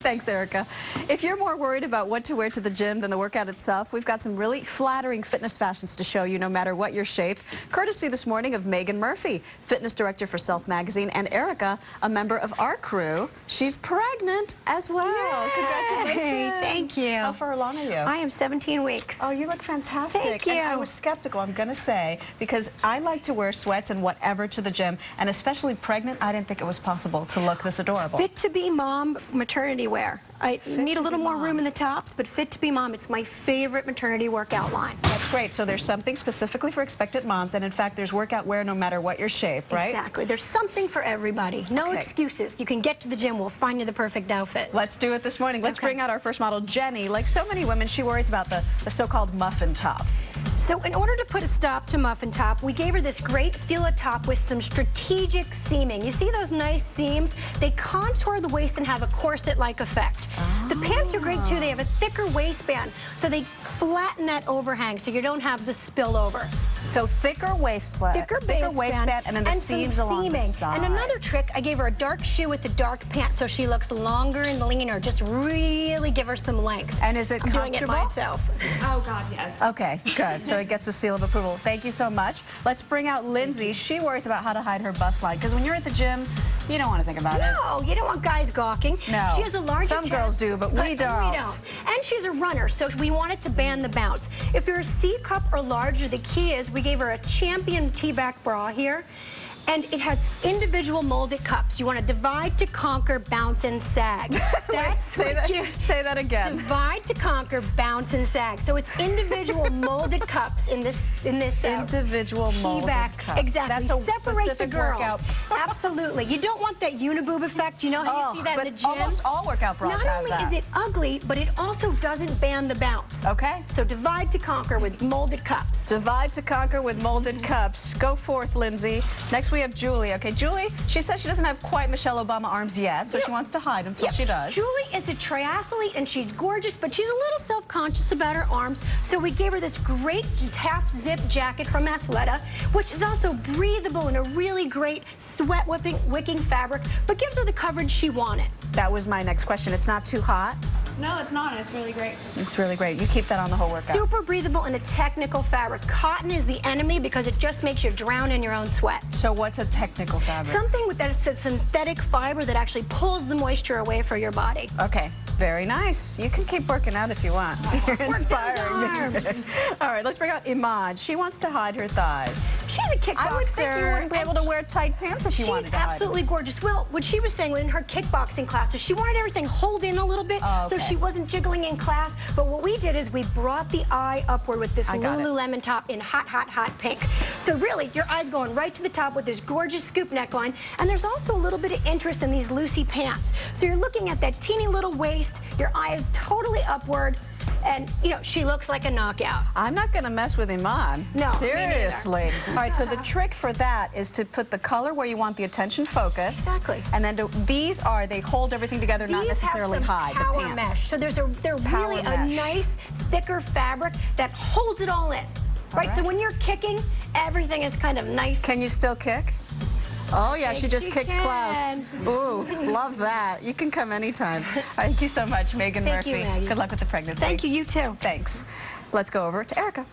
Thanks, Erica. If you're more worried about what to wear to the gym than the workout itself, we've got some really flattering fitness fashions to show you no matter what your shape. Courtesy this morning of Megan Murphy, fitness director for Self Magazine, and Erica, a member of our crew. She's pregnant as well. Yay! Congratulations. Thank you. How far along are you? I am 17 weeks. Oh, you look fantastic. Thank you. And I was skeptical, I'm going to say, because I like to wear sweats and whatever to the gym, and especially pregnant, I didn't think it was possible to look this adorable. Fit to be mom maternity wear. I need a little more room in the tops, but fit to be mom, it's my favorite maternity workout line. That's great. So there's something specifically for expectant moms, and in fact, there's workout wear no matter what your shape, right? Exactly. There's something for everybody. No excuses. You can get to the gym. We'll find you the perfect outfit. Let's do it this morning. Let's bring out our first model, Jenny. Like so many women, she worries about the so-called muffin top. So in order to put a stop to muffin top, we gave her this great fila top with some strategic seaming. You see those nice seams? They contour the waist and have a corset-like effect. Oh. The pants are great too. They have a thicker waistband, so they flatten that overhang so you don't have the spillover. So thicker waistband, and then the seams along the side. And another trick, I gave her a dark shoe with a dark pant so she looks longer and leaner. Just really give her some length. And is it comfortable? I'm doing it myself. Oh God, yes. Okay, good. So it gets a seal of approval. Thank you so much. Let's bring out Lindsay. She worries about how to hide her bust line, because when you're at the gym, you don't want to think about it. No, you don't want guys gawking. No. She has a larger Some chest, girls do, but we don't. We don't. And she's a runner, so we wanted to ban the bounce. If you're a C cup or larger, the key is we gave her a Champion T-back bra here. And it has individual molded cups. You want to divide to conquer, bounce, and sag. That's Say that again. Divide to conquer, bounce, and sag. So it's individual molded cups in this individual molded cups. Exactly. That's a Separate the girls. Workout. Absolutely. You don't want that uniboob effect. You know how you see that in the gym? Almost all workout bras have that. Not only is it ugly, but it also doesn't ban the bounce. Okay. So divide to conquer with molded cups. Divide to conquer with molded cups. Go forth, Lindsay. Next we have Julie. Okay, Julie, she says she doesn't have quite Michelle Obama arms yet, so she wants to hide them until she does. Julie is a triathlete, and she's gorgeous, but she's a little self-conscious about her arms, so we gave her this great half-zip jacket from Athleta, which is also breathable and a really great sweat-wicking fabric, but gives her the coverage she wanted. That was my next question. It's not too hot? No, it's not. It's really great. It's really great. You keep that on the whole workout. Super breathable and a technical fabric. Cotton is the enemy because it just makes you drown in your own sweat. So what's a technical fabric? Something with that is a synthetic fiber that actually pulls the moisture away from your body. Okay, very nice. You can keep working out if you want. You're inspiring me. All right, let's bring out Iman. She wants to hide her thighs. She's a kickboxer. I would think you wouldn't be able to wear tight pants if you wanted to hide them. She's absolutely gorgeous. Well, what she was saying in her kickboxing classes, she wanted everything hold in a little bit, so she wasn't jiggling in class. But what we did is we brought the eye upward with this Lululemon top in hot, hot, hot pink. So really, your eye's going right to the top with this gorgeous scoop neckline. And there's also a little bit of interest in these Lucy pants. So you're looking at that teeny little waist. Your eye is totally upward. And, you know, she looks like a knockout. I'm not going to mess with Iman. No, seriously. All right, so the trick for that is to put the color where you want the attention focused. Exactly. And then they hold everything together, not necessarily hide. Power the pants. mesh. So they're really a nice, thicker fabric that holds it all in. Right? So when you're kicking, everything is kind of nice. Can you still kick? Oh, yeah, she just kicked Klaus. Ooh, love that. You can come anytime. Thank you so much, Megan Murphy. Thank you, Maggie. Good luck with the pregnancy. Thank you, you too. Thanks. Let's go over to Erica.